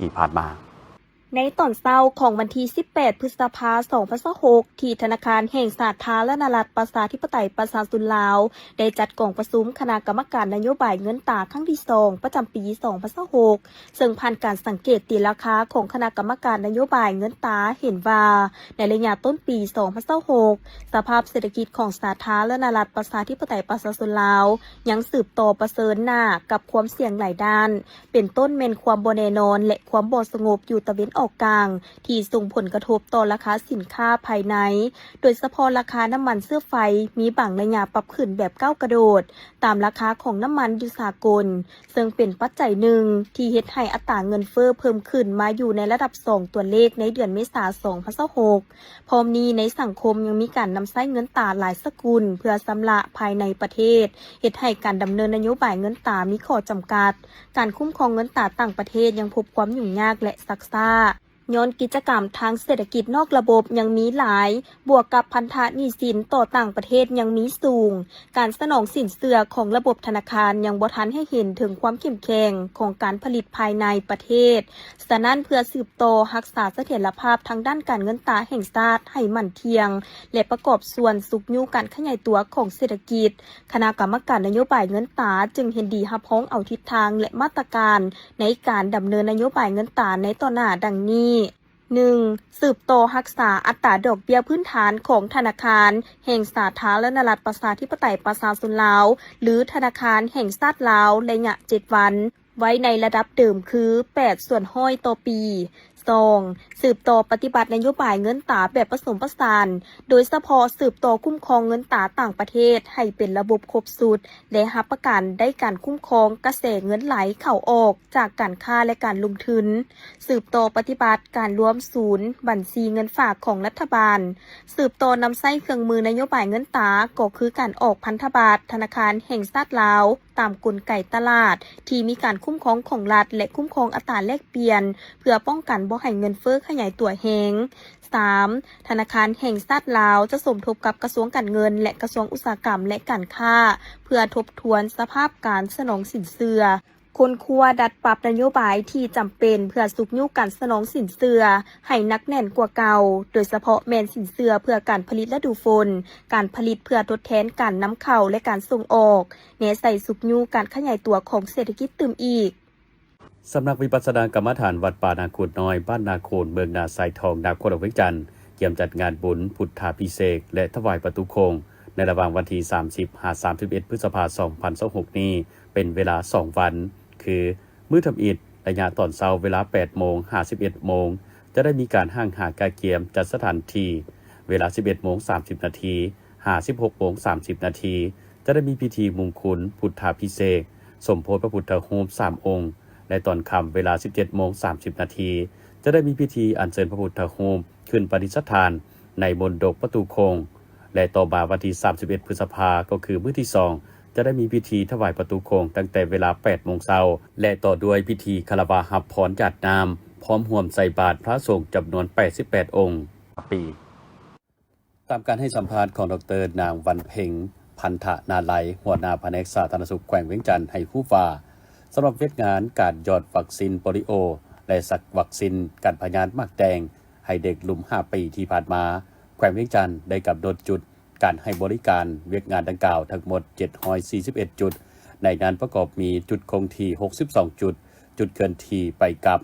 ที่ผ่านมาในตอนเช้าของวันที่ 18 พฤษภาคม 2026 ที่ธนาคารแห่งสาธารณรัฐประชาธิปไตยประชาชนลาวได้จัดกองประชุมคณะกรรมการนโยบายเงินตราครั้งที่ 2 ประจำปี 2026 ซึ่งผ่านการสังเกตตีราคาของคณะกรรมการนโยบายเงินตราเห็นว่าในระยะต้นปี 2026 สภาพเศรษฐกิจของสาธารณรัฐประชาธิปไตยประชาชนลาวยังสืบต่อประเสริญหน้ากับความเสี่ยงหลายด้านเป็นต้นเมนความบ่แน่นอนและความบ่สงบอยู่ตะเวนออกกลางที่ส่งผลกระทบต่อราคาสินค้าภายในโดยเฉพาะราคาน้ำมันเสื้อไฟมีบางระยะปรับขึ้นแบบก้าวกระโดดตามราคาของน้ำมันอยู่สากลซึ่งเป็นปัจจัยหนึ่งที่เฮ็ดให้อัตราเงินเฟ้อเพิ่มขึ้นมาอยู่ในระดับ2ตัวเลขในเดือนเมษายน 2026 พร้อมนี้ในสังคมยังมีการนำใช้เงินตราหลายสกุลเพื่อชำระภายในประเทศเฮ็ดให้การดำเนินนโยบายเงินตรามีข้อจำกัดการคุ้มครองเงินตราต่างประเทศยังพบความยุ่งยากและซักซ่าย้อนกิจกรรมทางเศรษฐกิจนอกระบบยังมีหลายบวกกับพันธะหนี้สินต่อต่างประเทศยังมีสูงการสนองสินเชื่อของระบบธนาคารยังบ่ทันให้เห็นถึงความเข้มแข็งของการผลิตภายในประเทศฉะนั้นเพื่อสืบโตรักษาเสถียรภาพทางด้านการเงินตราแห่งชาติให้มั่นเทียงและประกอบส่วนสุขยุการขยายตัวของเศรษฐกิจคณะกรรมการนโยบายเงินตราจึงเห็นดีรับพ้องเอาทิศทางและมาตรการในการดำเนินนโยบายเงินตราในต่อหน้าดังนี้1. สืบโตรักษาอัตราดอกเบี้ยพื้นฐานของธนาคารแห่งสาธารณรัฐประชาธิปไตยประชาชนลาวหรือธนาคารแห่งชาติลาวระยะ7 วันไว้ในระดับเดิมคือ8%ต่อปี 2. สืบต่อปฏิบัตินโยบายเงินตราแบบผสมผสานโดยเฉพาะสืบต่อคุ้มครองเงินตราต่างประเทศให้เป็นระบบครบสูตรและรับประกันได้การคุ้มครองกระแสเงินไหลเข้าออกจากการค้าและการลงทุนสืบต่อปฏิบัติการรวมศูนย์บัญชีเงินฝากของรัฐบาลสืบต่อนำใช้เครื่องมือนโยบายเงินตราก็คือการออกพันธบัตรธนาคารแห่งชาติลาวตามกลไกตลาดที่มีการคุ้มครองของรัฐและคุ้มครองอัตราแลกเปลี่ยนเพื่อป้องกันบ่ให้เงินเฟ้อขยายตัวแฮง 3. ธนาคารแห่งชาติลาวจะสมทบกับกระทรวงการเงินและกระทรวงอุตสาหกรรมและการค้าเพื่อทบทวนสภาพการสนองสินเชื่อคนครัวดัดปรับนโยบายที่จำเป็นเพื่อสุกยุกการสนองสินเชื่อให้นักแน่นกว่าเก่าโดยเฉพาะแมนสินเชื่อเพื่อการผลิตฤดูฝนการผลิตเพื่อทดแทนการนำเข้าและการส่งออกเน้นใส่สุกยุการขยายตัวของเศรษฐกิจตื่มอีกสำนักวิปัสสนากรรมฐานวัดป่านาคูดน้อยบ้านนาโคนเมืองนาทรายทองนาโคนเวียงจันทร์เกี่ยมจัดงานบุญพุทธาภิเษกและถวายประตูโคงในระหว่างวันที่30-31 พฤษภาคม 2026 นี้เป็นเวลา2 วันคือมื้อทำอิฐระยะตอนเช้าเวลา 8:00 น 51 น. จะได้มีการห้างหากาเกียมจัดสถานที่เวลา 11:30 น. 16:30 น. จะได้มีพิธีมงคลพุทธาภิเษกสมโภชพระพุทธรูป3 องค์และตอนค่ำเวลา 17:30 น. จะได้มีพิธีอัญเชิญพระพุทธรูปขึ้นประดิษฐานในมณฑปประตูโคงและต่อมาวันที่31 พฤษภาคมก็คือมื้อที่2จะได้มีพิธีถวายประตูโคงตั้งแต่เวลา 8 โมงเช้าและต่อด้วยพิธีคารวะรับพรญาติน้ำพร้อมร่วมใส่บาตรพระสงฆ์จำนวน88 องค์ปีตามการให้สัมภาษณ์ของดร.นางวันเพ็งพันธนาลัยหัวหน้าแผนกสาธารณสุขแขวงเวียงจันทร์ให้ผู้ว่าสำหรับเวทงานการหยอดวัคซีนโปลิโอและสักวัคซีนการพยาธิมากแดงให้เด็กหลุม5 ปีที่ผ่านมาแขวงเวียงจันทร์ได้กำหนดจุดการให้บริการเวทงานดังกล่าวทั้งหมด741 จุดในนั้นประกอบมีจุดคงที่62 จุดจุดเคลื่อนที่ไปกลับ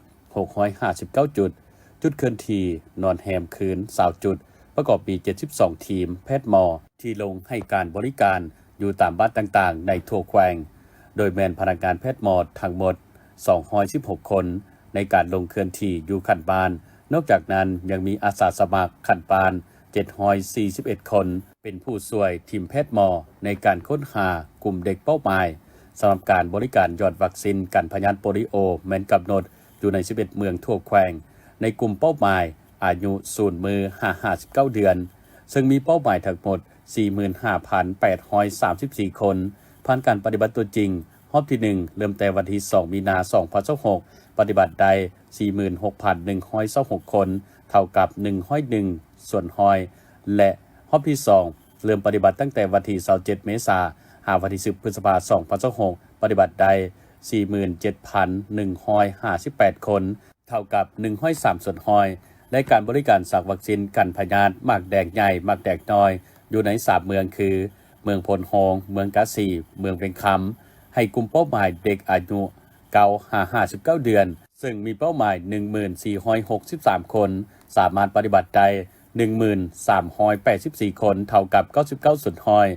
659 จุดจุดเคลื่อนที่นอนแฮมคืน20 จุดประกอบมี72 ทีมแพทย์หมอที่ลงให้การบริการอยู่ตามบ้านต่างๆในทั่วแขวงโดยแมนพนักงานแพทย์หมอทั้งหมด216 คนในการลงเคลื่อนที่อยู่ขันบานนอกจากนั้นยังมีอาสาสมัครขันบาน741 คนเป็นผู้ช่วยทีมแพทย์หมอในการค้นหากลุ่มเด็กเป้าหมายสำหรับการบริการหยอดวัคซีนกันพยาธิโปลิโอแม้นกำหนดอยู่ใน11 เมืองทั่วแขวงในกลุ่มเป้าหมายอายุ0 มือ59 เดือนซึ่งมีเป้าหมายทั้งหมด 45,834 คนผ่านการปฏิบัติตัวจริงรอบที่ 1 เริ่มแต่วันที่ 2 มีนาคม 2026 ปฏิบัติได้ 46,126 คนเท่ากับ101ส่วนหอยและรอบที่ 2 เริ่มปฏิบัติตั้งแต่วันที่ 27 เมษายน หาวันที่ 10 พฤษภาคม 2026 ปฏิบัติได้ 47,158 คน เท่ากับ103ส่วนหอยในการบริการสักวัคซีนกันพยาธิหมากแดงใหญ่หมากแดงน้อยอยู่ใน3เมืองคือเมืองพลหงเมืองกาสีเมืองเวียงคำให้กลุ่มเป้าหมายเด็กอายุ59 เดือนซึ่งมีเป้าหมาย 1463 คนสามารถปฏิบัติได้ 1384 คนเท่ากับ99ส่วนหอย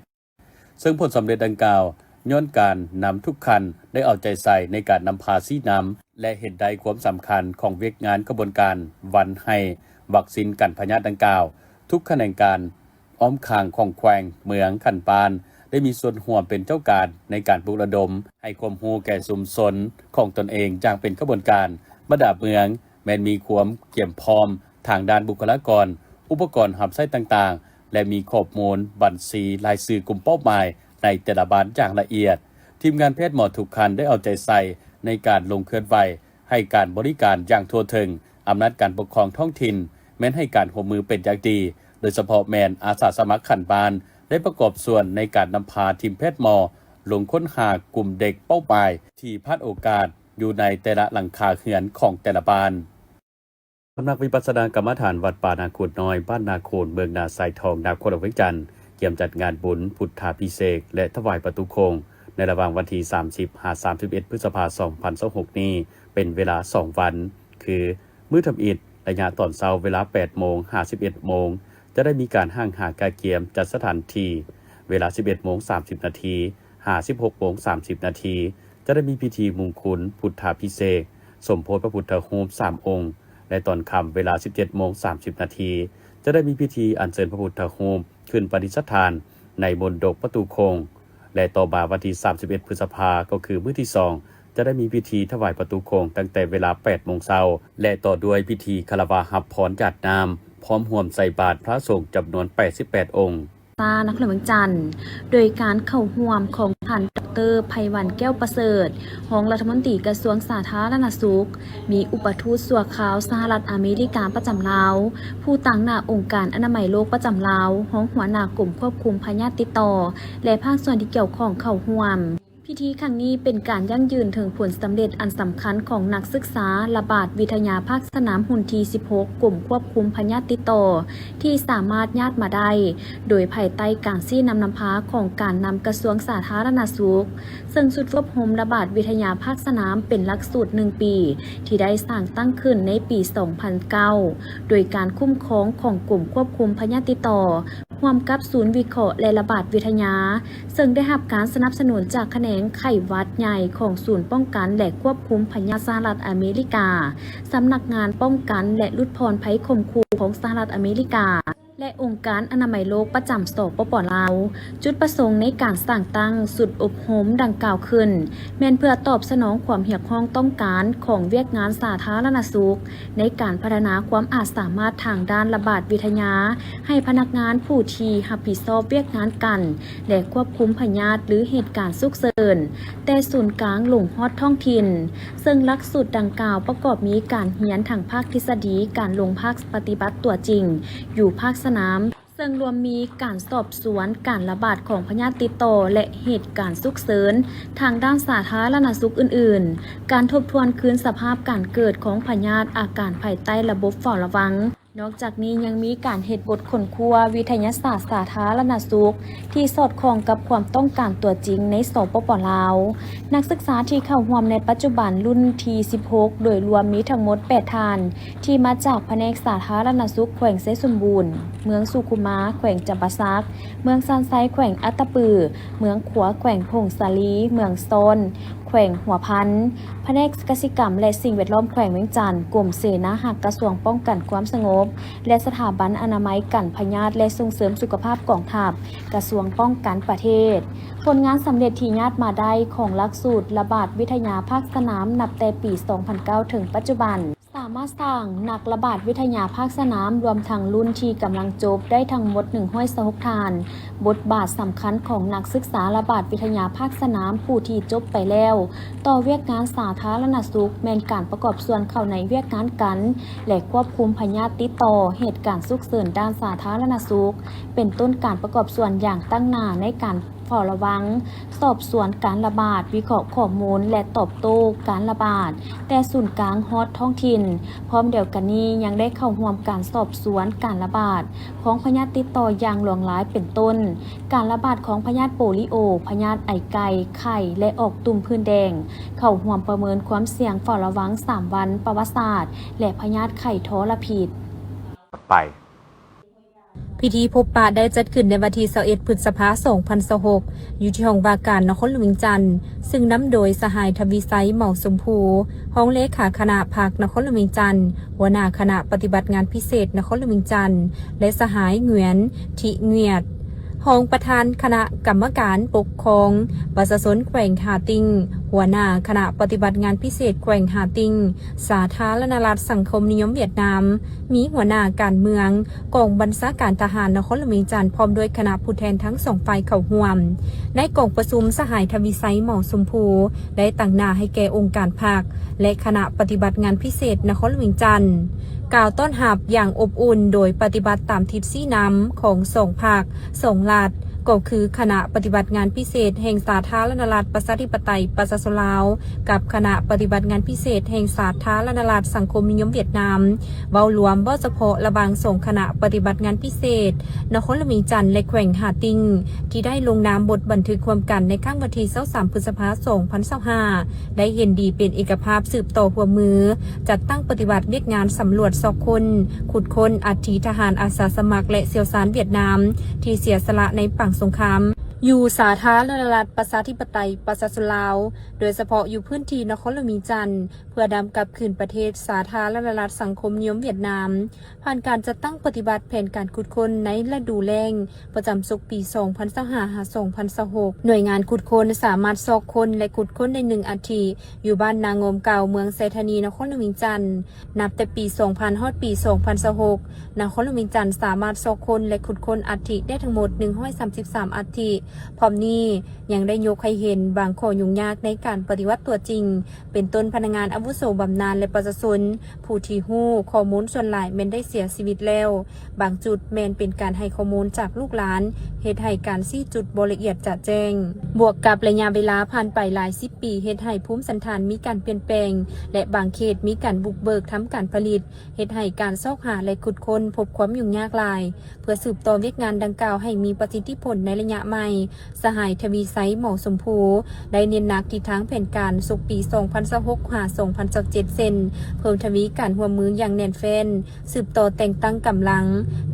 ซึ่งผลสำเร็จดังกล่าวย้อนการนำทุกคันได้เอาใจใส่ในการนำพาซีน้ำและเห็นได้ความสำคัญของเวียกงานกระบวนการวันให้วัคซีนกันพยาธิดังกล่าวทุกแขนงการอ้อมคางของแขวงเมืองขันปานได้มีส่วนร่วมเป็นเจ้าการในการปลุกระดมให้ความรู้แก่ชุมชนของตนเองอย่างเป็นกระบวนการบรรดาเมืองแม้นมีความเกี่ยมพร้อมทางด้านบุคลากรอุปกรณ์หับไส้ต่างๆและมีข้อมูลบัญชีรายชื่อกลุ่มเป้าหมายในแต่ละบ้านอย่างละเอียดทีมงานแพทย์หมอทุกคันได้เอาใจใส่ในการลงเคลื่อนไหวให้การบริการอย่างทั่วถึงอำนาจการปกครองท้องถิ่นแม้นให้การร่วมมือเป็นอย่างดีโดยเฉพาะแมนอาสาสมัครขันบานได้ประกอบส่วนในการนำพาทีมแพทย์หมอลงค้นหากลุ่มเด็กเป้าหมายที่พลาดโอกาสอยู่ในแต่ละหลังคาเรือนของแต่ละบ้านสำนักวิปัสสนากรรมฐานวัดป่านาคูดน้อยบ้านนาโคนเมืองนาไซทองนาโคดเวียงจันทร์เกี่ยมจัดงานบุญพุทธาภิเษกและถวายประตูโคงในระหว่างวันที่30-31 พฤษภาคม 2026 นี้เป็นเวลา2วันคือมื้อทำอิฐระยะตอนเช้าเวลา 8:00 น 51 โมงจะได้มีการห้างหากาเกียมจัดสถานที่เวลา 11:30 น 16:30 น จะได้มีพิธีมงคลพุทธาภิเษกสมโภชพระพุทธรูป3 องค์และตอนค่ำเวลา 17:30 น จะได้มีพิธีอัญเชิญพระพุทธรูปขึ้นประดิษฐานในมณฑปประตูโคงและต่อมาวันที่31 พฤษภาคมก็คือมื้อที่2จะได้มีพิธีถวายประตูโคงตั้งแต่เวลา 8 โมงเช้าและต่อด้วยพิธีคารวะรับพรญาติน้ำพร้อมร่วมใส่บาตรพระสงฆ์จำนวน88 องค์นครหลวงจันทร์โดยการเข้าร่วมของท่านดร.ไพวันแก้วประเสริฐรองรัฐมนตรีกระทรวงสาธารณสุขมีอุปทูตสั่วขาวสหรัฐอเมริกาประจำลาวผู้ตั้งหน้าองค์การอนามัยโลกประจำลาวห้องหัวหน้ากลุ่มควบคุมพยาธิติดต่อและภาคส่วนที่เกี่ยวข้องเข้าร่วมพิธีครั้งนี้เป็นการยั่งยืนถึงผลสำเร็จอันสำคัญของนักศึกษาระบาดวิทยาภาคสนามหุ่นที่16กลุ่มควบคุมพยาธิติดต่อที่สามารถญาติมาได้โดยภายใต้การชี้นำพาของการนำกระทรวงสาธารณสุขซึ่งสุดควบคุมระบาดวิทยาภาคสนามเป็นหลักสูตร1 ปีที่ได้สร้างตั้งขึ้นในปี 2009 โดยการคุ้มครองของกลุ่มควบคุมพยาธิติดต่อร่วมกับศูนย์วิเคราะห์และระบาดวิทยาซึ่งได้รับการสนับสนุนจากแขนงไข้หวัดใหญ่ของศูนย์ป้องกันและควบคุมพยาธิสหรัฐอเมริกาสำนักงานป้องกันและลดพรภัยข่มขู่ของสหรัฐอเมริกาและองค์การอนามัยโลกประจำสปป.ลาวจุดประสงค์ในการสร้างตั้งสุดอบรมดังกล่าวขึ้นแม้นเพื่อตอบสนองความเรียกร้องต้องการของเวียกงานสาธารณสุขในการพัฒนาความอาจสามารถทางด้านระบาดวิทยาให้พนักงานผู้ที่รับผิดชอบเวียกงานกันและควบคุมพยาธิหรือเหตุการณ์ฉุกเฉินแต่ศูนย์กลางลงฮอดท้องถิ่นซึ่งหลักสูตรดังกล่าวประกอบมีการเรียนทางภาคทฤษฎีการลงภาคปฏิบัติตัวจริงอยู่ภาคสนามซึ่งรวมมีการสอบสวนการระบาดของพยาธิติดต่อและเหตุการณ์ฉุกเฉินทางด้านสาธารณสุขอื่นๆการทบทวนคืนสภาพการเกิดของพยาธิอาการภายใต้ระบบเฝ้าระวังนอกจากนี้ยังมีการเฮ็ดบทค้นคว้าวิทยาศาสตร์สาธารณสุขที่สอดคล้องกับความต้องการตัวจริงในสปป.ลาวนักศึกษาที่เข้าร่วมในปัจจุบันรุ่นที่16โดยรวมมีทั้งหมด8ท่านที่มาจากแผนกสาธารณสุขแขวงไซสมบูรณ์เมืองสุขุมาแขวงจำปาสักเมืองซานไซแขวงอัตตปือเมืองขัวแขวงพงสาลีเมืองโซนแขวงหัวพันแผนกกสิกรรมและสิ่งแวดล้อมแขวงเวียงจันทร์กรมเสนาหักกระทรวงป้องกันความสงบและสถาบันอนามัยกันพยาธิและส่งเสริมสุขภาพกองทัพกระทรวงป้องกันประเทศผลงานสำเร็จที่ญาติมาได้ของหลักสูตรระบาดวิทยาภาคสนามนับแต่ปี 2009 ถึงปัจจุบันสามารถสร้างนักระบาดวิทยาภาคสนามรวมทั้งรุ่นที่กำลังจบได้ทั้งหมด126ท่านบทบาทสำคัญของนักศึกษาระบาดวิทยาภาคสนามผู้ที่จบไปแล้วต่อเวียกงานสาธารณสุขแม่นการประกอบส่วนเข้าในเวียกงานกันและควบคุมพยาธิติดต่อเหตุการณ์ฉุกเฉินด้านสาธารณสุขเป็นต้นการประกอบส่วนอย่างตั้งหน้าในการ เฝ้าระวังสอบสวนการระบาดวิเคราะห์ข้อมูลและตอบโต้การระบาดแต่ศูนย์กลางฮอตท้องถิ่นพร้อมเดียวกันนี้ยังได้เข้าร่วมการสอบสวนการระบาดของพยาธิติดต่ออย่างหลวงหลายเป็นต้นการระบาดของพยาธิโปลิโอพยาธิไอไก่ไข่และออกตุ่มพื้นแดงเข้าร่วมประเมินความเสี่ยงเฝ้าระวัง3วันประวัติศาสตร์และพยาธิไข่ทรพิษไปพิธีพบปะได้จัดขึ้นในวันที่21 พฤษภาคม 2026อยู่ที่ห้องว่าการนครหลวงจันทร์ซึ่งนำโดยสหายทวีไซเหมาสมภูห้องเลขาคณะภาคนครหลวงจันทร์หัวหน้าคณะปฏิบัติงานพิเศษนครหลวงจันทร์และสหายเหงือนทิเงียดห้องประธานคณะกรรมการปกครองประชาชนแขวงหาติงหัวหน้าคณะปฏิบัติงานพิเศษแขวงหาติงสาธารณรัฐสังคมนิยมเวียดนามมีหัวหน้าการเมืองกองบัญชาการทหารนครหลวงจันทร์พร้อมด้วยคณะผู้แทนทั้งสองฝ่ายเข้าร่วมในกองประชุมสหายทวีไซเหมาสมภูได้ตั้งหน้าให้แก่องค์การภาคและคณะปฏิบัติงานพิเศษนครหลวงจันทร์กล่าวต้อนรับอย่างอบอุ่นโดยปฏิบัติตามทิศชี้นำของสองภาคสองรัฐก็คือคณะปฏิบัติงานพิเศษแห่งสาธารณรัฐประชาธิปไตยประชาชนลาวกับคณะปฏิบัติงานพิเศษแห่งสาธารณรัฐสังคมนิยมเวียดนามเว้ารวมบ่เฉพาะระบางส่งคณะปฏิบัติงานพิเศษนครหลวงจันทร์และแขวงหาติงที่ได้ลงนามบทบันทึกความกันในข้างวันที่23 พฤษภาคม 2025ได้เห็นดีเป็นเอกภาพสืบต่อหัวมือจัดตั้งปฏิบัติเวียกงานสำรวจซอกคนขุดค้นอัฐิทหารอาสาสมัครและเสี่ยวสารเวียดนามที่เสียสละในปังสงครามอยู่สาธารณรัฐประชาธิปไตยประชาชนลาวโดยเฉพาะอยู่พื้นที่นครหลวงจันทร์เพื่อดำกลับคืนประเทศสาธารณรัฐสังคมนิยมเวียดนามผ่านการจัดตั้งปฏิบัติแผนการขุดค้นในฤดูแล้งประจำศกปี 2025-2026 หน่วยงานขุดค้นสามารถซอกคนและขุดค้นใน1 อาทิตย์อยู่บ้านนางงมเก่าเมืองไซธานีนครหลวงจันทร์นับแต่ปี 2000 ฮอดปี 2026นครหลวงจันทร์สามารถซอกคนและขุดค้นอัฐิได้ทั้งหมด133 อัฐิพร้อมนี้ยังได้ยกให้เห็นบางข้อยุ่งยากในการปฏิวัติตัวจริงเป็นต้นพนักงานอาวุโสบำนาญและประชาชนผู้ที่ฮู้ข้อมูลส่วนหลายแม้นได้เสียชีวิตแล้วบางจุดแม้นเป็นการให้ข้อมูลจากลูกหลานเฮ็ดให้การชี้จุดบ่ละเอียดจะแจ้งบวกกับระยะเวลาผ่านไปหลาย10 ปีเฮ็ดให้ภูมิสันฐานมีการเปลี่ยนแปลงและบางเขตมีการบุกเบิกทำการผลิตเฮ็ดให้การซอกหาและขุดค้นพบความยุ่งยากหลายเพื่อสืบต่อเวียกงานดังกล่าวให้มีประสิทธิผลในระยะใหม่สหายทวีไซเหมาสมภูได้เน้นหนักที่ทางแผนการสุกปี 2026-2027 เซนเพิ่มทวีการร่วมมืออย่างแน่นแฟ้นสืบต่อแต่งตั้งกำลัง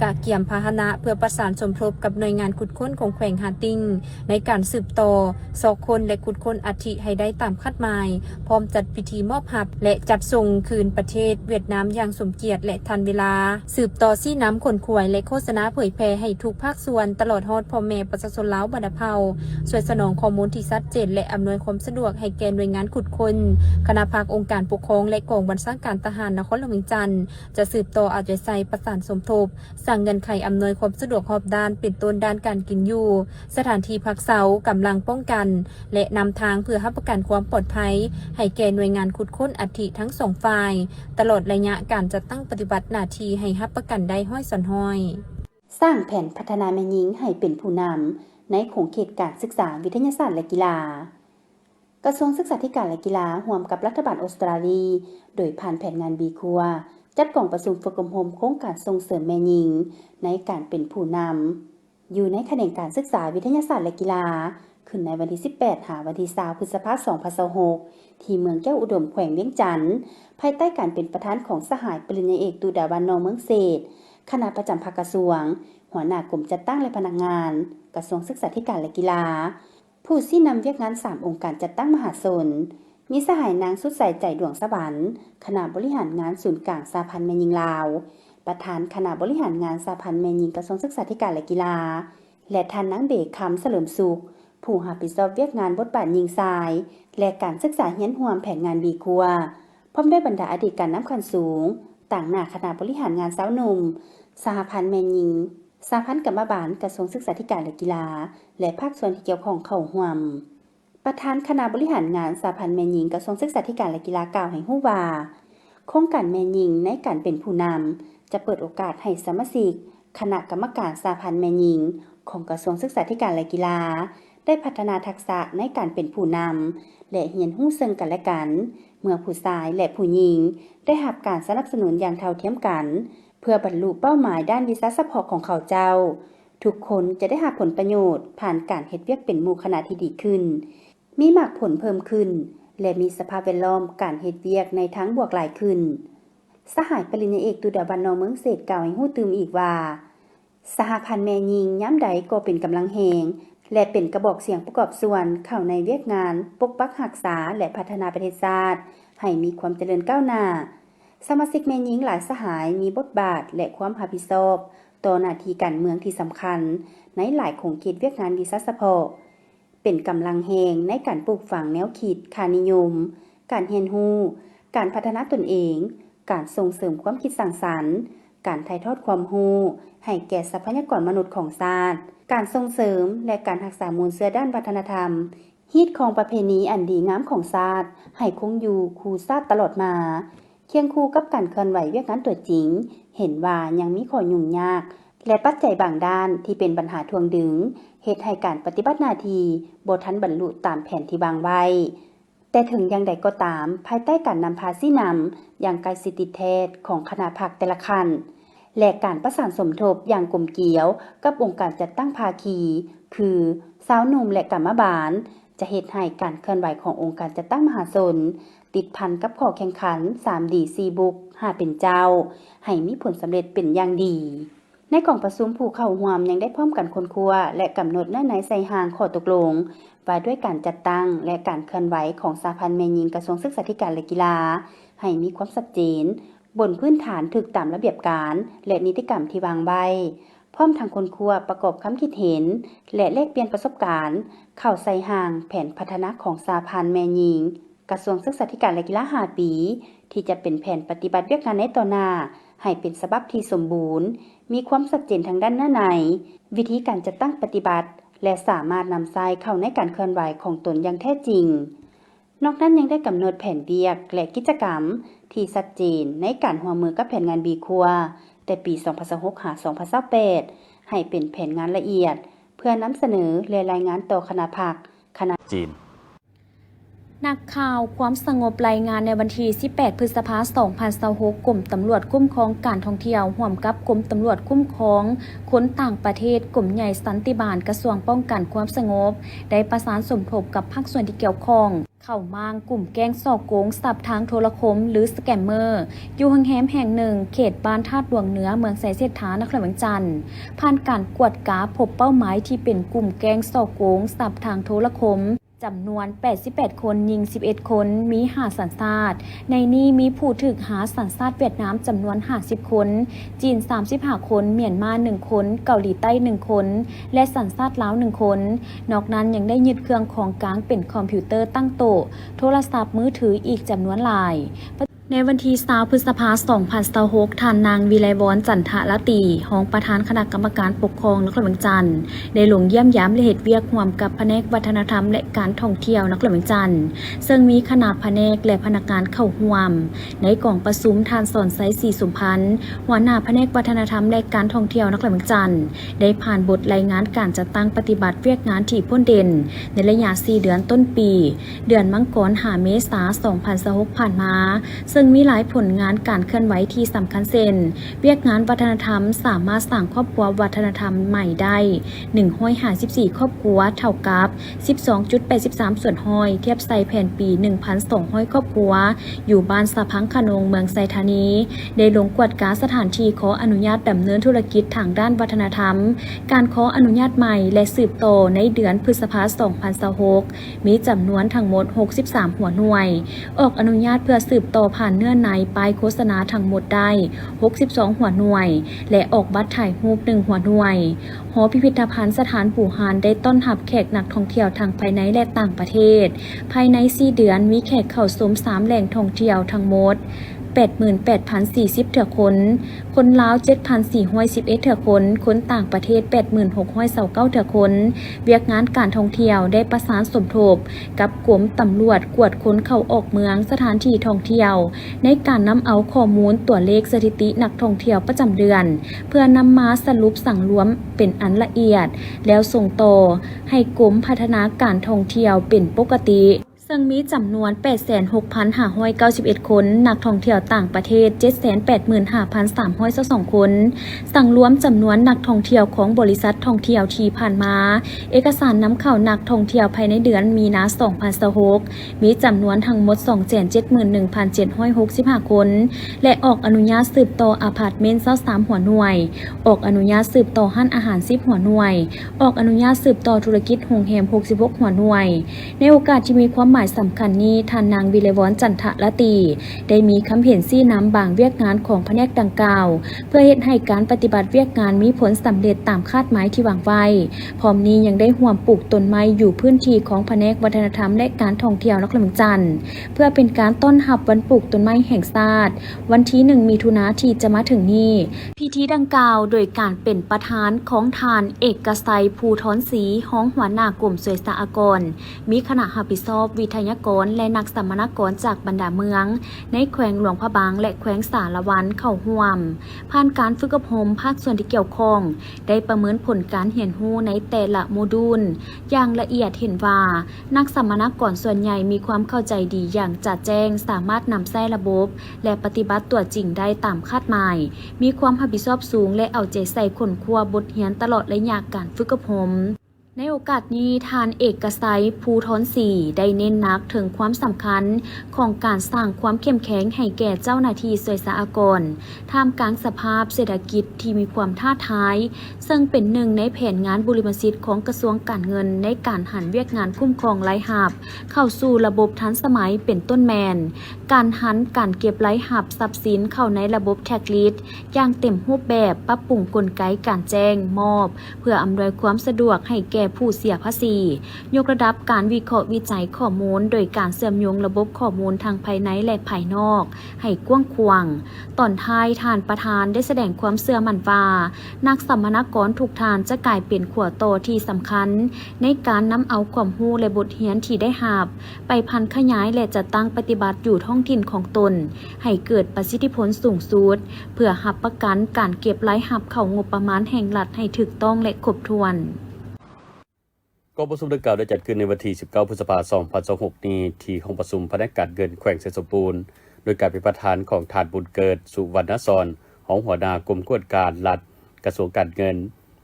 กะเกียมพาหนะเพื่อประสานสมทบกับหน่วยงานขุดค้นของแขวงหาติงในการสืบต่อซอกคนและขุดค้นอัฐิให้ได้ตามคาดหมายพร้อมจัดพิธีมอบหับและจัดส่งคืนประเทศเวียดนามอย่างสมเกียรติและทันเวลาสืบต่อซี่น้ำขนขวยและโฆษณาเผยแพร่ให้ทุกภาคส่วนตลอดฮอดพ่อแม่ประชาชนลาวบรรดาเผ่าช่วยสนองข้อมูลที่ชัดเจนและอำนวยความสะดวกให้แก่หน่วยงานขุดค้นคณะภาคองค์การปกครองและกองบัญชาการทหารนครหลวงจันทร์จะสืบต่ออาจจะใส่ประสานสมทบสั่งเงินไขอำนวยความสะดวกรอบด้านเป็นต้นด้านการกินอยู่สถานที่พักเสากำลังป้องกันและนำทางเพื่อรับประกันความปลอดภัยให้แก่หน่วยงานขุดค้นอัฐิทั้งสองฝ่ายตลอดระยะการจัดตั้งปฏิบัติหน้าที่ให้รับประกันได้ห้อยสอนห้อยสร้างแผนพัฒนาแม่หญิงให้เป็นผู้นำในโครงเขตการศึกษาวิทยาศาสตร์และกีฬากระทรวงศึกษาธิการและกีฬาร่วมกับรัฐบาลออสเตรเลียโดยผ่านแผนงานบีคัวจัดกล่องประชุมฝึกอบรมโครงการส่งเสริมแม่หญิงในการเป็นผู้นำอยู่ในแขนงการศึกษาวิทยาศาสตร์และกีฬาขึ้นในวันที่18 หาวันที่20 พฤษภาคม 2026ที่เมืองแก้วอุดมแขวงเวียงจันทร์ภายใต้การเป็นประธานของสหายปริญญาเอกตูดาวันนองเมืองเศษคณะประจำภาคกระทรวงหัวหน้ากลุ่มจัดตั้งและพนักงานกระทรวงศึกษาธิการและกีฬาผู้ชี้นำเวียกงาน3 องค์การจัดตั้งมหาชนมีสหายนางสุดใสใจดวงสวรรค์คณะบริหารงานศูนย์กลางสหพันธ์แม่หญิงลาวประธานคณะบริหารงานสหพันธ์แม่หญิงกระทรวงศึกษาธิการและกีฬาและท่านนางเบกคำเฉลิมสุขผู้รับผิดชอบเวียกงานบทบาทหญิงชายและการศึกษาเฮียนร่วมแผนงานบีคัวพร้อมด้วยบรรดาอดีตการน้ำขันสูงต่างหน้าคณะบริหารงานสาวหนุ่มสหพันธ์แม่หญิงสหพันธ์กรรมบาลกระทรวงศึกษาธิการและกีฬาและภาคส่วนที่เกี่ยวข้องเข้าร่วมประธานคณะบริหารงานสหพันธ์แม่หญิงกระทรวงศึกษาธิการและกีฬากล่าวให้ฮู้ว่าโครงการแม่หญิงในการเป็นผู้นำจะเปิดโอกาสให้สมาชิกคณะกรรมการสหพันธ์แม่หญิงของกระทรวงศึกษาธิการและกีฬา ได้พัฒนาทักษะในการเป็นผู้นำและเรียนรู้ซึ่งกันและกันเมื่อผู้ชายและผู้หญิงได้รับการสนับสนุนอย่างเท่าเทียมกันเพื่อบรรลุเป้าหมายด้านวิชาเฉพาะของเขาเจ้าทุกคนจะได้รับผลประโยชน์ผ่านการเฮ็ดเวียกเป็นหมู่คณะที่ดีขึ้นมีมรรคผลเพิ่มขึ้นและมีสภาพแวดล้อมการเฮ็ดเวียกในทั้งบวกหลายขึ้นสหายปริญญาเอกตุดาบันนอเมืองเศษกล่าวให้ฮู้ตื่มอีกว่าสหพันธ์แม่หญิงยามใดก็เป็นกำลังแหงและเป็นกระบอกเสียงประกอบส่วนเข้าในเวียกงานปกปักรักษาและพัฒนาประเทศชาติให้มีความเจริญก้าวหน้าสมาชิกแม่หญิงหลายสหายมีบทบาทและความรับผิดชอบต่อหน้าที่การเมืองที่สำคัญในหลายโครงข่ายเวียกงานวิชาเฉพาะเป็นกำลังแหงในการปลูกฝังแนวคิดค่านิยมการเรียนรู้การพัฒนาตนเองการส่งเสริมความคิดสร้างสรรค์การถ่ายทอดความรู้ให้แก่ทรัพยากรมนุษย์ของชาติการส่งเสริมและการรักษามูลเชื้อด้านวัฒนธรรมฮีตของประเพณีอันดีงามของชาติให้คงอยู่คู่ชาติตลอดมาเคียงคู่กับการเคลื่อนไหวเวียกงานตัวจริงเห็นว่ายังมีข้อยุ่งยากและปัจจัยบางด้านที่เป็นปัญหาทวงดึงเหตุให้การปฏิบัติหน้าที่บ่ทันบรรลุตามแผนที่วางไว้แต่ถึงอย่างใดก็ตามภายใต้การนำพาชี้นำอย่างใกล้ชิดติดแท้ของคณะพรรคแต่ละขั้นและการประสานสมทบอย่างกลมเกลียวกับองค์การจัดตั้งภาคีคือสาวหนุ่มและกรรมบาลจะเฮ็ดให้การเคลื่อนไหวขององค์การจัดตั้งมหาชนติดพันกับข้อแข่งขัน 3D 4บุก5เป็นเจ้าให้มีผลสำเร็จเป็นอย่างดีในกองประชุมผู้เข้าร่วมยังได้พร้อมกันค้นคว้าและกำหนดเนื้อในใส่ห่างข้อตกลงว่าด้วยการจัดตั้งและการเคลื่อนไหวของสหพันธ์แม่หญิงกระทรวงศึกษาธิการและกีฬาให้มีความชัดเจนบนพื้นฐานถูกตามระเบียบการและนิติกรรมที่วางไว้พร้อมทางค้นคว้าประกอบความคิดเห็นและแลกเปลี่ยนประสบการณ์เข้าใส่ห่างแผนพัฒนาของสหพันธ์แม่หญิงกระทรวงศึกษาธิการและกีฬา5ปีที่จะเป็นแผนปฏิบัติเวียกงานในต่อหน้าให้เป็นฉบับที่สมบูรณ์มีความชัดเจนทางด้านเนื้อในวิธีการจัดตั้งปฏิบัติและสามารถนำใช้เข้าในการเคลื่อนไหวของตนอย่างแท้จริงนอกนั้นยังได้กำหนดแผนเวียกและกิจกรรมที่ชัดเจนในการร่วมมือกับแผนงานบีครัวแต่ปี 2026-2028 ให้เป็นแผนงานละเอียดเพื่อนำเสนอและรายงานต่อคณะพรรคคณะจีนนักข่าวความสงบรายงานในวันที่ 18 พฤษภาคม 2026 กรมตำรวจคุ้มครองการท่องเที่ยวร่วมกับกรมตำรวจคุ้มครองคนต่างประเทศกลุ่มใหญ่สันติบาลกระทรวงป้องกันความสงบได้ประสานสมทบกับภาคส่วนที่เกี่ยวข้องเข้ามางกลุ่มแก๊งส่อโกงสับทางโทรคมหรือสแกมเมอร์อยู่โรงแรมแห่งหนึ่งเขตบ้านธาตุหลวงเหนือเมืองไสเสฐานครเมืองจันทร์ผ่านการกวดกาพบเป้าหมายที่เป็นกลุ่มแก๊งส่อโกงสับทางโทรคมจำนวน 88 คนยิง 11 คนมี5สัญชาติในนี้มีผู้ถูกหาสัญชาติเวียดนามจำนวน50คนจีน35คนเมียนมา1คนเกาหลีใต้1คนและสัญชาติลาว1คนนอกนั้นยังได้ยึดเครื่องของกลางเป็นคอมพิวเตอร์ตั้งโต๊ะโทรศัพท์มือถืออีกจำนวนหลายในวันที่20 พฤษภาคม 2026 ท่านนางวิไลวรจันทละตีรองประธานคณะกรรมการปกครองนครเมืองจันทร์ได้ลงเยี่ยมยามและเฮ็ดเวียกร่วมกับแผนกวัฒนธรรมและการท่องเที่ยวนครเมืองจันทร์ซึ่งมีคณะแผนกและพนักงานเข้าร่วมในกองประชุมท่านสอนไซศรีสุพันธ์หัวหน้าแผนกวัฒนธรรมและการท่องเที่ยวนครเมืองจันทร์ได้ผ่านบทรายงานการจัดตั้งปฏิบัติเวียกงานที่พ้นเด่นในระยะ4เดือนต้นปีเดือนมังกรเมษายน 2026 ผ่านมาซึ่งมีหลายผลงานการเคลื่อนไหวที่สำคัญเช่นเวียกงานวัฒนธรรมสามารถสร้างครอบครัววัฒนธรรมใหม่ได้154ครอบครัวเท่ากับ 12.83 ส่วนห้อยเทียบใส่แผ่นปี 1,200 ครอบครัวอยู่บ้านสะพังขนงเมืองไซธานีได้ลงกวดกาสถานที่ขออนุญาตดำเนินธุรกิจทางด้านวัฒนธรรมการขออนุญาตใหม่และสืบโตในเดือนพฤษภาคม 2026 มีจำนวนทั้งหมด63หัวหน่วยออกอนุญาตเพื่อสืบโตผ่านเนื้อในป้ายโฆษณาทั้งหมดได้62หัวหน่วยและออกบัตรถ่ายรูป1หัวหน่วยหอพิพิธภัณฑ์สถานปู่ฮานได้ต้อนรับแขกนักท่องเที่ยวทางภายในและต่างประเทศภายใน4เดือนมีแขกเข้าชม3แหล่งท่องเที่ยวทั้งหมด 88,040 เถื่อคนคนลาว 7,411 เถื่อคนคนต่างประเทศ 8629 เถื่อคนเวียกงานการท่องเที่ยวได้ประสานสมทบกับกรมตำรวจกวดค้นเข้าออกเมืองสถานที่ท่องเที่ยวในการนำเอาข้อมูลตัวเลขสถิตินักท่องเที่ยวประจำเดือนเพื่อนำมาสรุปสั่งรวมเป็นอันละเอียดแล้วส่งต่อให้กรมพัฒนาการท่องเที่ยวเป็นปกติซึ่งมีจำนวน 86,591 คนนักท่องเที่ยวต่างประเทศ 785,322 คนสั่งรวมจำนวนนักท่องเที่ยวของบริษัทท่องเที่ยวที่ผ่านมาเอกสารนำเข้านักท่องเที่ยวภายในเดือนมีนาคม 2026มีจำนวนทั้งหมด 271,765 คนและออกอนุญาตสืบต่ออพาร์ตเมนต์23หัวหน่วยออกอนุญาตสืบต่อห้านอาหาร10หัวหน่วยออกอนุญาตสืบต่อธุรกิจโรงแรม66หัวหน่วยในโอกาสที่มีความหมายสำคัญนี้ท่านนางวิเลวรจันทละตีได้มีคำเห็นซี่น้ำบางเวียกงานของแผนกดังกล่าวเพื่อเฮ็ดให้การปฏิบัติเวียกงานมีผลสำเร็จตามคาดหมายที่วางไว้พร้อมนี้ยังได้ร่วมปลูกต้นไม้อยู่พื้นที่ของแผนกวัฒนธรรมและการท่องเที่ยวนครหลวงจันทร์เพื่อเป็นการต้อนรับวันปลูกต้นไม้แห่งชาติวันที่1มิถุนายนที่จะมาถึงนี้พิธีดังกล่าวโดยการเป็นประธานของทานเอกชัยภูทรศรีห้องหัวหน้ากลุ่มสวยสากรมีคณะรับผิดชอบวิทยากรและนักสัมมนากรจากบรรดาเมืองในแขวงหลวงพระบางและแขวงสารวันเข้าร่วมผ่านการฝึกอบรมภาคส่วนที่เกี่ยวข้องได้ประเมินผลการเรียนรู้ในแต่ละโมดูลอย่างละเอียดเห็นว่านักสัมมนากรส่วนใหญ่มีความเข้าใจดีอย่างจัดแจ้งสามารถนำใช้ระบบและปฏิบัติตัวจริงได้ตามคาดหมายมีความรับผิดชอบสูงและเอาใจใส่ค้นคว้าบทเรียนตลอดระยะการฝึกอบรมในโอกาสนี้ทานเอกชัยภูทรศรีได้เน้นหนักถึงความสำคัญของการสร้างความเข้มแข็งให้แก่เจ้าหน้าที่สวยสากรท่ามกลางสภาพเศรษฐกิจที่มีความท้าทายซึ่งเป็นหนึ่งในแผนงานบุริมสิทธิ์ของกระทรวงการเงินในการหันเวียกงานคุ้มครองรายหับเข้าสู่ระบบทันสมัยเป็นต้นแมนการหันการเก็บรายหับทรัพย์สินเข้าในระบบแท็กลิสต์อย่างเต็มรูปแบบปรับปรุงกลไกการแจ้งมอบเพื่ออำนวยความสะดวกให้แก่ผู้เสียภาษียกระดับการวิเคราะห์วิจัยข้อมูลโดยการเชื่อมโยงระบบข้อมูลทางภายในและภายนอกให้กว้างขวางตอนท้ายท่านประธานได้แสดงความเชื่อมั่นว่านักสัมมนากรทุกท่านจะกลายเป็นขัวโตที่สำคัญในการนำเอาความรู้และบทเรียนที่ได้รับไปพันขยายและจัดตั้งปฏิบัติอยู่ท้องถิ่นของตนให้เกิดประสิทธิผลสูงสุดเพื่อรับประกันการเก็บรายรับเข้างบประมาณแห่งรัฐให้ถูกต้องและครบถ้วนกองประชุมดังกล่าวได้จัดขึ้นในวันที่ 19 พฤษภาคม 2026 นี้ที่ห้องประชุมแผนกการเงินแขวงเสรสมบูรณ์โดยการเป็นประธานของท่านบุญเกิดสุวรรณสรของหัวหน้ากรมกวดการรัฐกระทรวงการเงิน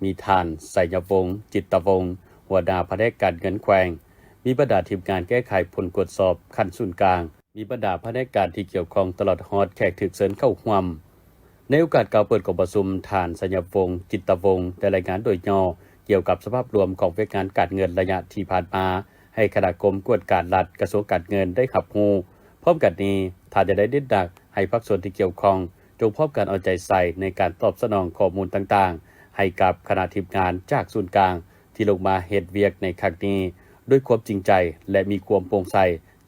มีท่านไสยวงศ์จิตวงศ์หัวหน้าแผนกการเงินแขวงมีบรรดาทีมงานแก้ไขผลตรวจสอบขั้นศูนย์กลางมีบรรดาแผนกการที่เกี่ยวข้องตลอดฮอดแขกถึกเชิญเข้าร่วมในโอกาสกล่าวเปิดกองประชุมท่านไสยวงศ์จิตวงศ์ได้รายงานโดยย่อเกี่ยวกับสภาพรวมของเวียกงานการเงินระยะที่ผ่านมาให้คณะกรมกวดการรัฐกระทรวงการเงินได้รับรู้พร้อมกันนี้ท่านจะได้เน้นหนักให้ภาคส่วนที่เกี่ยวข้องจงพร้อมกันเอาใจใส่ในการตอบสนองข้อมูลต่างๆให้กับคณะทีมงานจากศูนย์กลางที่ลงมาเฮ็ดเวียกในครั้งนี้ด้วยความจริงใจและมีความโปร่งใส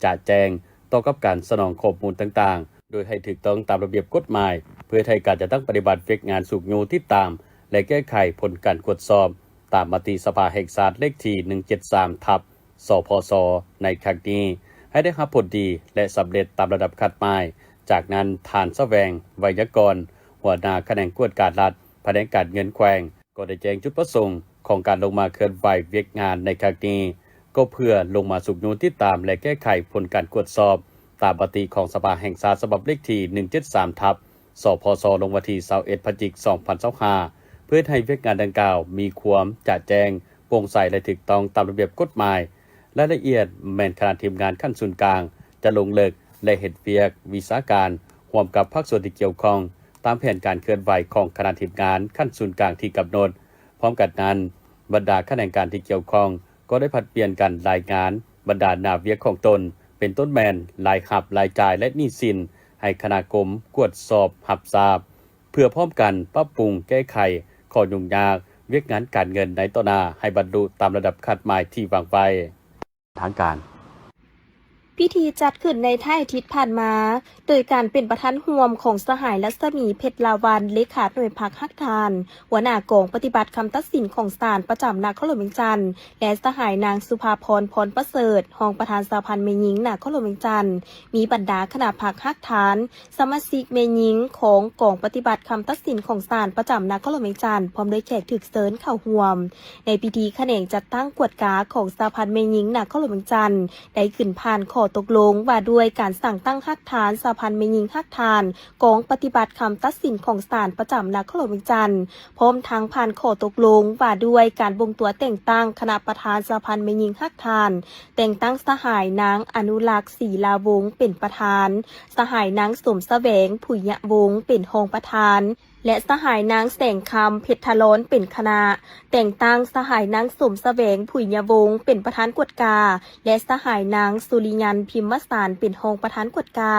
จะแจ้งต่อกับการสนองข้อมูลต่างๆโดยให้ถูกต้องตามระเบียบกฎหมายเพื่อให้การจะตั้งปฏิบัติเวียกงานสุกโยติดตามและแก้ไขผลการตรวจสอบตามมติสภาแห่งชาติเลขที่ 173/สพสในครั้งนี้ให้ได้รับผลดีและสำเร็จตามระดับคาดหมายจากนั้นท่านแสวงไวยากรณ์หัวหน้าแผนกกวดการรัฐแผนกการเงินแขวงก็ได้แจ้งจุดประสงค์ของการลงมาเคลื่อนไหวเวียกงานในครั้งนี้ก็เพื่อลงมาสุกโยติดตามและแก้ไขผลการตรวจสอบตามมติของสภาแห่งชาติฉบับเลขที่ 173/สพสลงวันที่21 พฤศจิกายน 2025เพื่อให้เวียกงานดังกล่าวมีความจะแจ้งโปร่งใสและถูกต้องตามระเบียบกฎหมายรายละเอียดแม่นคณะทีมงานขั้นศูนย์กลางจะลงเลิกและเฮ็ดเวียกวิชาการร่วมกับภาคส่วนที่เกี่ยวข้องตามแผนการเคลื่อนไหวของคณะทีมงานขั้นศูนย์กลางที่กำหนดพร้อมกันนั้นบรรดาคณะการที่เกี่ยวข้องก็ได้ผลัดเปลี่ยนกันรายงานบรรดาหน้าเวียกของตนเป็นต้นแมนรายหับรายจ่ายและหนี้สินให้คณะกรมกวดสอบหับทราบเพื่อพร้อมกันปรับปรุงแก้ไขข้อยุ่งยากเวียกงานการเงินในต่อหน้าให้บรรลุตามระดับคาดหมายที่วางไว้ทางการพิ พิธีจัดขึ้นในท้ายอาทิตย์ผ่านมา โดยการเป็นประธานร่วมของสหายรัศมีเพชรลาวันเลขาหน่วยพักฮักทานหัวหน้ากองปฏิบัติคำตัดสินของศาลประจำนครหลวงเวียงจันทร์และสหายนางสุภาพรพรประเสริฐรองประธานสภาพันธ์แม่หญิงนครหลวงเวียงจันทร์มีบรรดาคณะพักฮักทานสมาชิกแม่หญิงของกองปฏิบัติคำตัดสินของศาลประจำนครหลวงเวียงจันทร์พร้อมด้วยแขกถึกเชิญเข้าร่วมในพิธีแขนงจัดตั้งกวดกาของสภาพันธ์แม่หญิงนครหลวงเวียงจันทร์ได้ขึ้นผ่านข้อตกลงว่าด้วยการสั่งตั้งฮักทานสภาพันธ์แม่หญิงฮักทานกองปฏิบัติคำตัดสินของศาลประจำนครหลวงเวียงจันทร์พร้อมทั้งผ่านข้อตกลงว่าด้วยการบ่งตัวแต่งตั้งคณะประธานสภาพันธ์แม่หญิงฮักทานแต่งตั้งสหายนางอนุรักษ์ศรีลาวงศ์เป็นประธานสหายนางสมแสวงผุยะวงศ์เป็นรองประธานและสหายนางแสงคำเพชรทะล้นเป็นคณะแต่งตั้งสหายนางสมแสวงผุยะวงศ์เป็นประธานกวดกาและสหายนางสุริยันพิมพ์วสานเป็นรองประธานกวดกา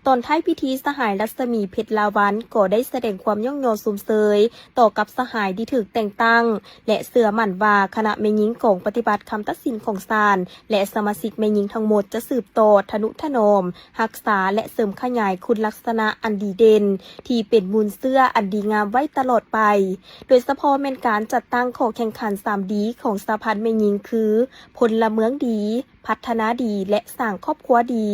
ตอนท้ายพิธีสหายรัศมีเพชรลาวันก็ได้แสดงความย่องยอสุมเสยต่อกับสหายที่ถูกแต่งตั้งและเสื่อมั่นว่าคณะแม่หญิงกองปฏิบัติคำตัดสินของศาลและสมาชิกแม่หญิงทั้งหมดจะสืบต่อทนุถนอมรักษาและเสริมขยายคุณลักษณะอันดีเด่นที่เป็นมูลเสื้ออันดีงามไว้ตลอดไปโดยเฉพาะแม่นการจัดตั้งข้อแข่งขัน3ดีของสหพันธ์แม่หญิงคือพลเมืองดีพัฒนาดีและสร้างครอบครัวดี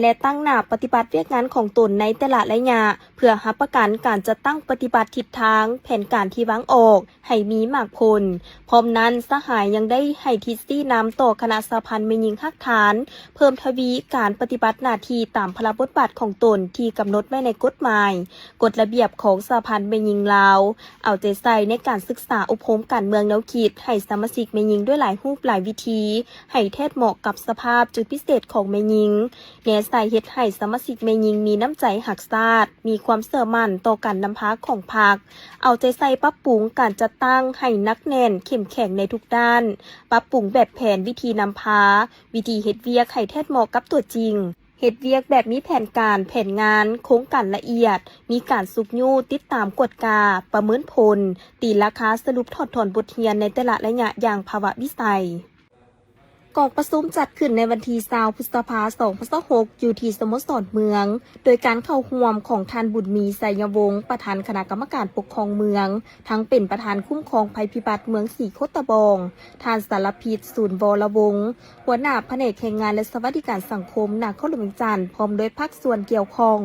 และตั้งหน้าปฏิบัติเวียกงานของตนในแต่ละระยะเพื่อรับประกันการจะตั้งปฏิบัติทิศทางแผนการที่วางออกให้มีมากผลพร้อมนั้นสหายยังได้ให้ทิศที่นำต่อคณะสหพันธ์แม่หญิงฮักฐานเพิ่มทวีการปฏิบัติหน้าที่ตามพระบทบาทของตนที่กำหนดไว้ในกฎหมายกฎระเบียบของสหพันธ์แม่หญิงลาวเอาใจใส่ในการศึกษาอบรมการเมืองแนวคิดให้สมาชิกแม่หญิงด้วยหลายรูปหลายวิธีให้แทบเหมาะกับสภาพจุดพิเศษของแม่หญิงใส่เฮ็ดให้สมาชิกแม่หญิงมีน้ำใจหักซาดมีความเสื่อมั่นต่อการนำพาของพรรคเอาใจใส่ปรับปรุงการจัดตั้งให้นักแน่นเข้มแข็งในทุกด้านปรับปรุงแบบแผนวิธีนำพาวิธีเฮ็ดเวียกให้แท้เหมาะกับตัวจริงเฮ็ดเวียกแบบมีแผนการแผนงานโครงการละเอียดมีการสุกยูติดตามกฎกาประเมินผลตีราคาสรุปถอดถอนบทเรียนในแต่ละระยะอย่างภาวะวิสัยกองประชุมจัดขึ้นในวันที่20 พฤษภาคม 2566 อยู่ที่สโมสรเมืองโดยการเข้าร่วมของท่านบุญมีไสยวงศ์ประธานคณะกรรมการปกครองเมืองทั้งเป็นประธานคุ้มครองภัยพิบัติเมืองสีโคตะบองท่านสารพิษศูนย์วรวงศ์หัวหน้าแผนกแรงงานและสวัสดิการสังคมนครหลวงเวียงจันทร์พร้อมด้วยภาคส่วนเกี่ยวข้อง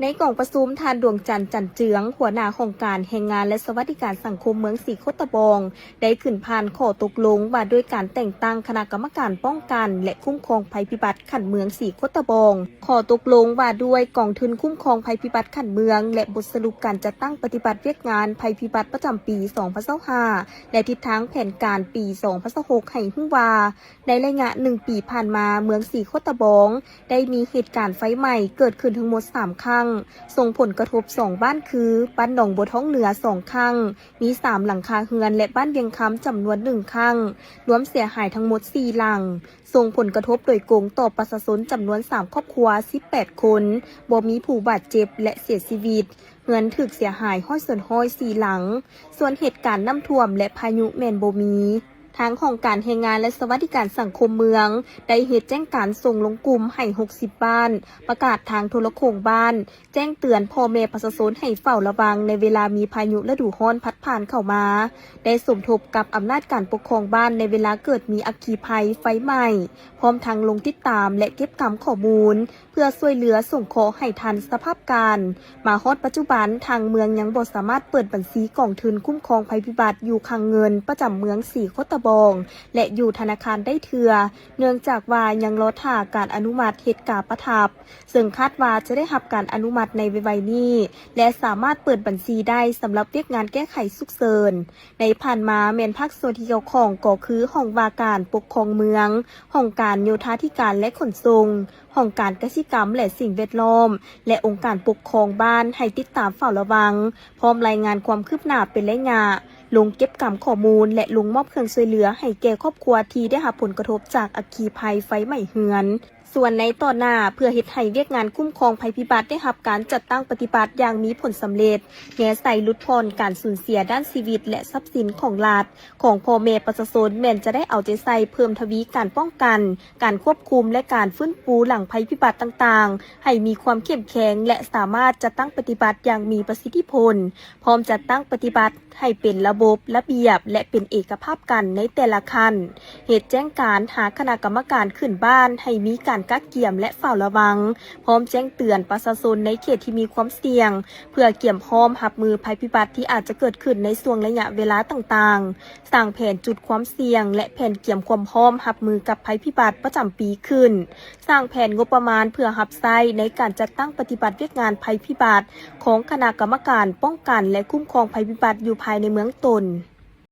ในกองประชุมทานดวงจันทร์จันเจืองหัวหน้าของการแรงงานและสวัสดิการสังคมเมืองสีโคตะบองได้ขึ้นผ่านข้อตกลงว่าด้วยการแต่งตั้งคณะกรรมการป้องกันและคุ้มครองภัยพิบัติขันเมืองสีโคตะบองข้อตกลงว่าด้วยกองทุนคุ้มครองภัยพิบัติขันเมืองและบทสรุปการจัดตั้งปฏิบัติเวียกงานภัยพิบัติประจำปี 2025และทิศทางแผนการปี 2026ให้ฮู้ว่าในระยะ1 ปีผ่านมาเมืองสีโคตะบองได้มีเหตุการณ์ไฟไหม้เกิดขึ้นทั้งหมด3ครั้งส่งผลกระทบ2บ้านคือบ้านหนองบัวท้องเหนือ2ครั้งมี3หลังคาเรือนและบ้านเวียงคำจำนวน1ครั้งรวมเสียหายทั้งหมด4หลังส่งผลกระทบโดยกงต่อประชาชนจำนวน3ครอบครัว18คนบ่มีผู้บาดเจ็บและเสียชีวิตเรือนถูกเสียหายห้อยส่วนห้อย4หลังส่วนเหตุการณ์น้ำท่วมและพายุแม่นบ่มีทางของการแรงงานและสวัสดิการสังคมเมืองได้เหตุแจ้งการส่งลงกลุ่มให้60บ้านประกาศทางโทรโข่งบ้านแจ้งเตือนพ่อแม่ประชาชนให้เฝ้าระวังในเวลามีพายุฤดูร้อนพัดผ่านเข้ามาได้สมทบกับอำนาจการปกครองบ้านในเวลาเกิดมีอัคคีภัยไฟไหม้พร้อมทางลงติดตามและเก็บกำข้อมูลเพื่อช่วยเหลือส่งขอให้ทันสภาพการมาฮอดปัจจุบันทางเมืองยังบ่สามารถเปิดบัญชีกองทุนคุ้มครองภัยพิบัติอยู่คลังเงินประจำเมืองสีโคตะบองและอยู่ธนาคารได้เทื่อเนื่องจากว่ายังรอท่าการอนุมัติเหตุการณ์ประทับซึ่งคาดว่าจะได้รับการอนุมัติในไวๆนี้และสามารถเปิดบัญชีได้สำหรับเรียกงานแก้ไขฉุกเฉินในผ่านมาแม่นภาคส่วนที่เกี่ยวข้องก็คือห้องว่าการปกครองเมืองห้องการโยธาธิการและขนส่งห้องการกสิกรรมและสิ่งแวดล้อมและองค์การปกครองบ้านให้ติดตามเฝ้าระวังพร้อมรายงานความคืบหน้าเป็นระยะลงเก็บกำข้อมูลและลงมอบเครื่องช่วยเหลือให้แก่ครอบครัวที่ได้รับผลกระทบจากอัคคีภัยไฟไหม้เรือน ส่วนในต่อหน้าเพื่อเฮ็ดให้เวียกงานคุ้มครองภัยพิบัติได้รับการจัดตั้งปฏิบัติอย่างมีผลสำเร็จแง่ใส่ลดพรการสูญเสียด้านชีวิตและทรัพย์สินของรัฐของพ่อแม่ประชาชนแม่นจะได้เอาใจใส่เพิ่มทวีการป้องกันการควบคุมและการฟื้นฟูหลังภัยพิบัติต่างๆให้มีความเข้มแข็งและสามารถจัดตั้งปฏิบัติอย่างมีประสิทธิผลพร้อมจัดตั้งปฏิบัติให้เป็นระบบระเบียบและเป็นเอกภาพกันในแต่ละขั้นเหตุแจ้งการหาคณะกรรมการขึ้นบ้านให้มีการกักเกี่ยมและเฝ้าระวังพร้อมแจ้งเตือนประชาชนในเขตที่มีความเสี่ยงเพื่อเกี่ยมพร้อมรับมือภัยพิบัติที่อาจจะเกิดขึ้นในช่วงระยะเวลาต่างๆสร้างแผนจุดความเสี่ยงและแผนเกี่ยมความพร้อมรับมือกับภัยพิบัติประจำปีขึ้นสร้างแผนงบประมาณเพื่อรับใช้ในการจัดตั้งปฏิบัติเวียกงานภัยพิบัติของคณะกรรมการป้องกันและคุ้มครองภัยพิบัติอยู่ภายในเมืองตน